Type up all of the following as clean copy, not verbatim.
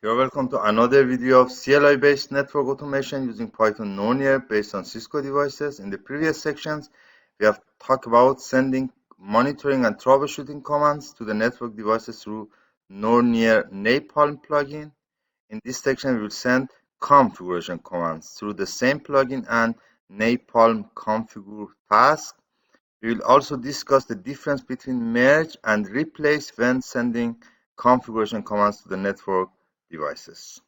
You're welcome to another video of CLI-based network automation using Python Nornir based on Cisco devices. In the previous sections, we have talked about sending monitoring and troubleshooting commands to the network devices through Nornir Napalm plugin. In this section, we will send configuration commands through the same plugin and Napalm configure task. We will also discuss the difference between merge and replace when sending configuration commands to the network devices.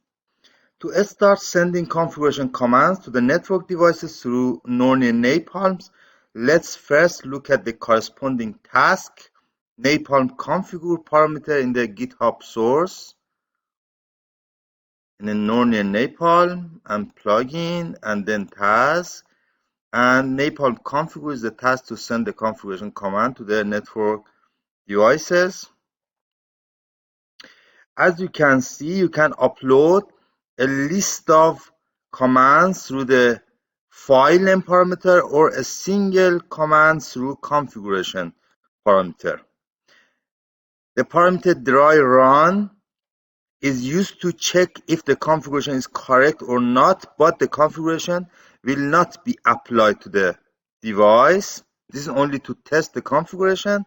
To start sending configuration commands to the network devices through Nornir Napalm, let's first look at the corresponding task, Napalm configure parameter in the GitHub source. And then Nornir Napalm and plugin and then task. And Napalm configure is the task to send the configuration command to the network devices. As you can see, you can upload a list of commands through the file name parameter or a single command through configuration parameter. The parameter dry run is used to check if the configuration is correct or not, but the configuration will not be applied to the device. This is only to test the configuration.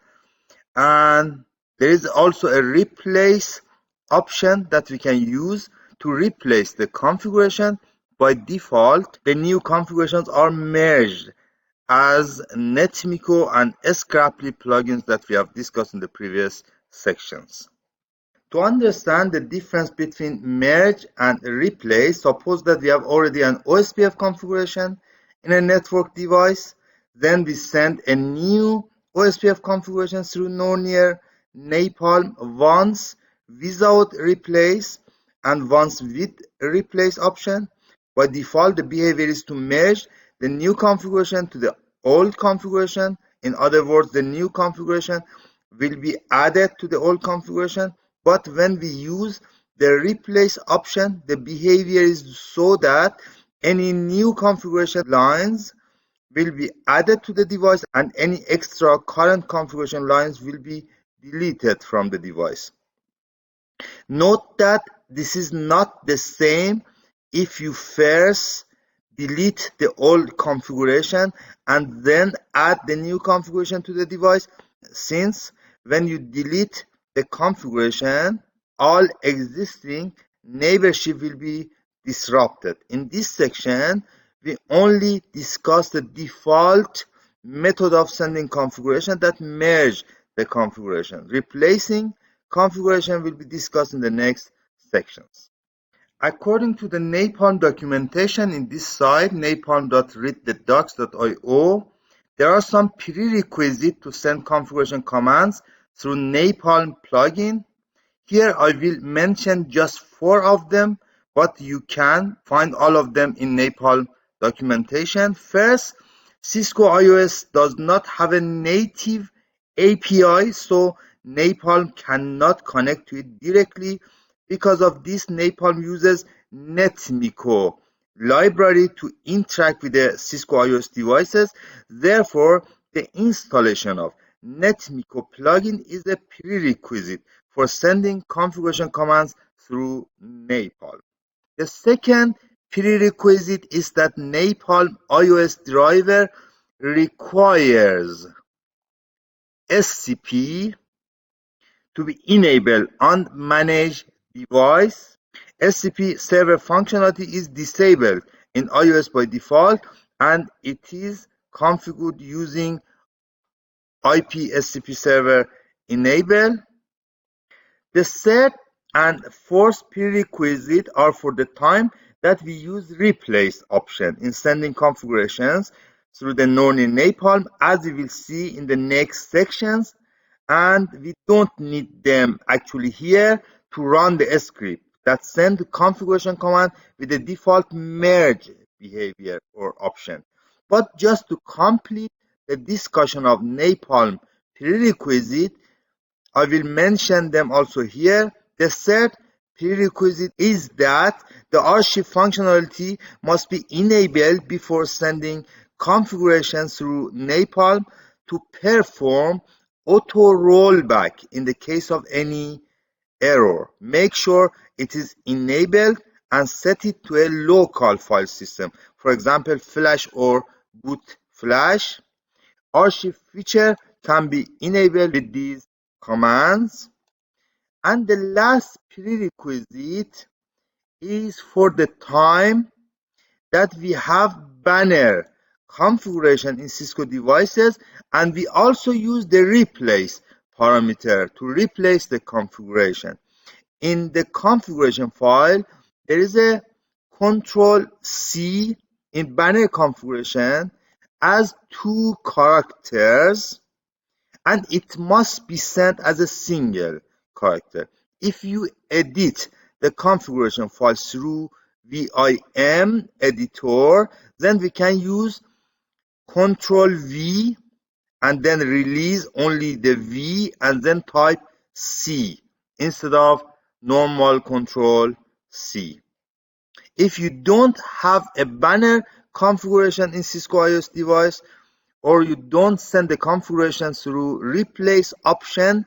And there is also a replace option that we can use to replace the configuration. By default, the new configurations are merged as Netmiko and Scraply plugins that we have discussed in the previous sections. To understand the difference between merge and replace, suppose that we have already an OSPF configuration in a network device. Then we send a new OSPF configuration through Nornir Napalm once without replace and once with replace option. By default, the behavior is to merge the new configuration to the old configuration. In other words, the new configuration will be added to the old configuration. But when we use the replace option, the behavior is so that any new configuration lines will be added to the device and any extra current configuration lines will be deleted from the device. Note that this is not the same if you first delete the old configuration and then add the new configuration to the device, since when you delete the configuration, all existing neighborship will be disrupted. In this section, we only discuss the default method of sending configuration that merge the configuration. Replacing configuration will be discussed in the next sections. According to the Napalm documentation in this site, napalm.readthedocs.io, there are some prerequisites to send configuration commands through Napalm plugin. Here I will mention just 4 of them, but you can find all of them in Napalm documentation. First, Cisco iOS does not have a native API, so Napalm cannot connect to it directly. Because of this, Napalm uses Netmiko library to interact with the Cisco iOS devices. Therefore, the installation of Netmiko plugin is a prerequisite for sending configuration commands through Napalm. The second prerequisite is that Napalm iOS driver requires SCP to be enabled on managed device. SCP server functionality is disabled in iOS by default, and it is configured using IP SCP server enable. The third and fourth prerequisite are for the time that we use replace option in sending configurations through the Nornir Napalm, as we will see in the next sections. And we don't need them actually here to run the script that send the configuration command with the default merge behavior or option. But just to complete the discussion of Napalm prerequisite, I will mention them also here. The third prerequisite is that the archive functionality must be enabled before sending configurations through Napalm to perform auto rollback in the case of any error. Make sure it is enabled and set it to a local file system. For example, flash or boot flash. Archive feature can be enabled with these commands. And the last prerequisite is for the time that we have banner configuration in Cisco devices, and we also use the replace parameter to replace the configuration. In the configuration file, there is a control C in banner configuration as 2 characters, and it must be sent as a single character. If you edit the configuration file through vim editor, then we can use control V and then release only the V and then type C instead of normal control C. If you don't have a banner configuration in Cisco iOS device, or you don't send the configuration through replace option,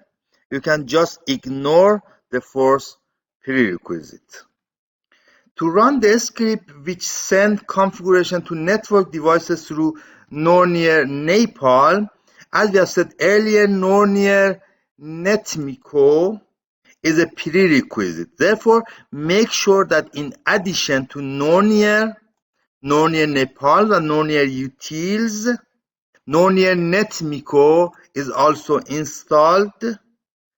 you can just ignore the first prerequisite. To run the script which send configuration to network devices through Nornir Napalm, as we have said earlier, Nornir Netmiko is a prerequisite. Therefore, make sure that in addition to Nornir Napalm and Nornir Utils, Nornir Netmiko is also installed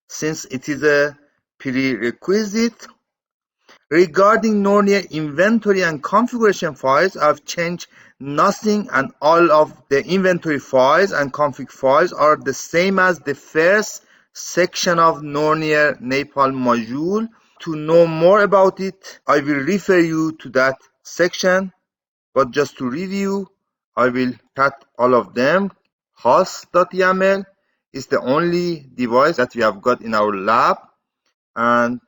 since it is a prerequisite. Regarding Nornir inventory and configuration files, I've changed nothing, and all of the inventory files and config files are the same as the first section of Nornir Napalm module. To know more about it, I will refer you to that section, but just to review, I will cut all of them. Host.yaml is the only device that we have got in our lab, and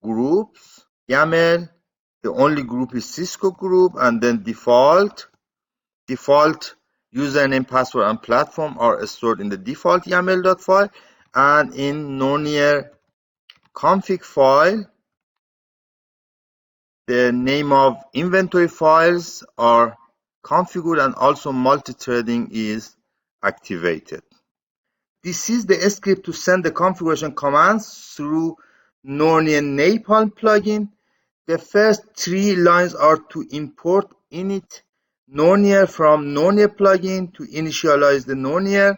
groups YAML, the only group is Cisco group, and then default username, password, and platform are stored in the default YAML.file, and in Nornir config file, the name of inventory files are configured and also multi-threading is activated. This is the script to send the configuration commands through Nornir Napalm plugin. The first 3 lines are to import init Nornir from Nornir plugin to initialize the Nornir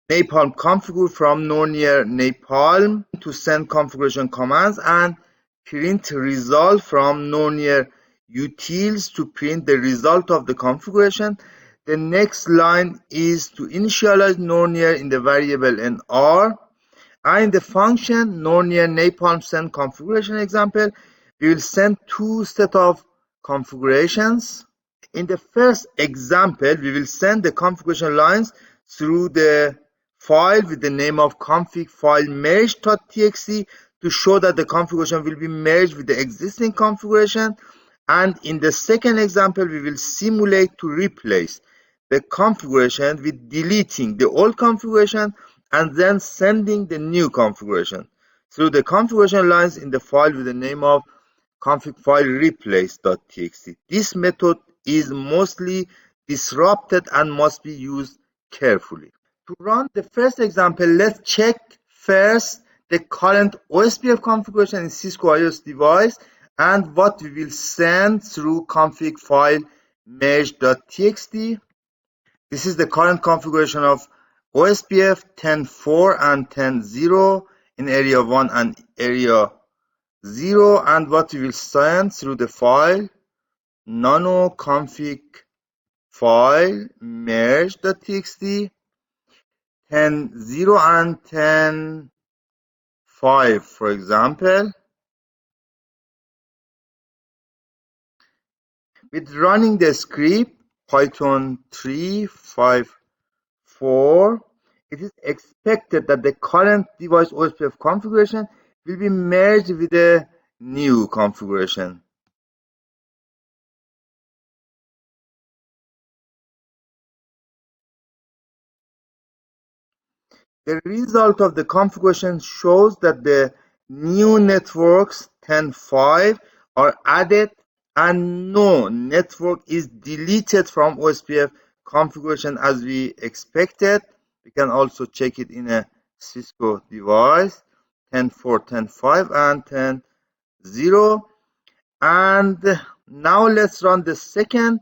Napalm configure from Nornir Napalm to send configuration commands, and print result from Nornir utils to print the result of the configuration. The next line is to initialize Nornir in the variable nr, and in the function Nornir Napalm send configuration example, we will send 2 set of configurations. In the first example, we will send the configuration lines through the file with the name of config file merge.txt to show that the configuration will be merged with the existing configuration. And in the second example, we will simulate to replace the configuration with deleting the old configuration and then sending the new configuration through the configuration lines in the file with the name of config file replace.txt. This method is mostly disrupted and must be used carefully. To run the first example, let's check first the current OSPF configuration in Cisco iOS device and what we will send through config file merge.txt. This is the current configuration of OSPF 10.4 and 10.0 in area 1 and area 0, and what we will send through the file nano config file merge.txt 10.0 and 10.5, for example. With running the script Python 3.5.4, it is expected that the current device OSPF configuration will be merged with a new configuration. The result of the configuration shows that the new networks 10.5 are added and no network is deleted from OSPF configuration as we expected. We can also check it in a Cisco device 10.4, 10.5 and 10.0. And now let's run the second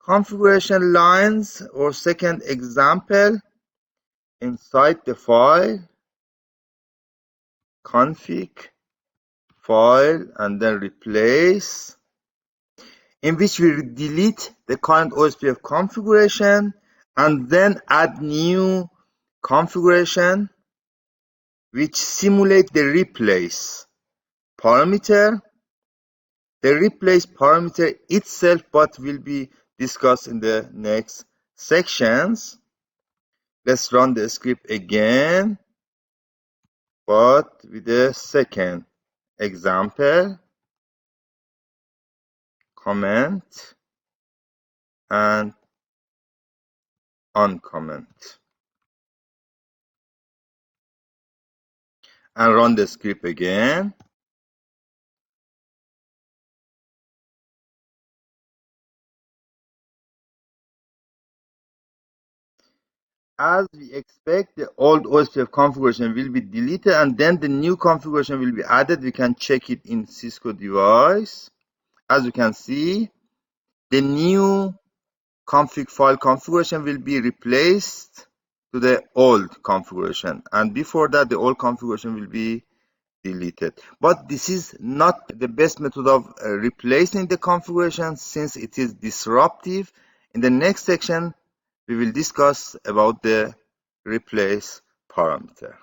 configuration lines or second example inside the file config file and then replace, in which we delete the current OSPF configuration and then add new configuration which simulate the replace parameter. The replace parameter itself but will be discussed in the next sections. Let's run the script again, but with a second example, comment and uncomment, and run the script again. As we expect, the old OSPF configuration will be deleted and then the new configuration will be added. We can check it in Cisco device. As you can see, the new config file configuration will be replaced to the old configuration, and before that the old configuration will be deleted. But this is not the best method of replacing the configuration since it is disruptive. In the next section we will discuss about the replace parameter.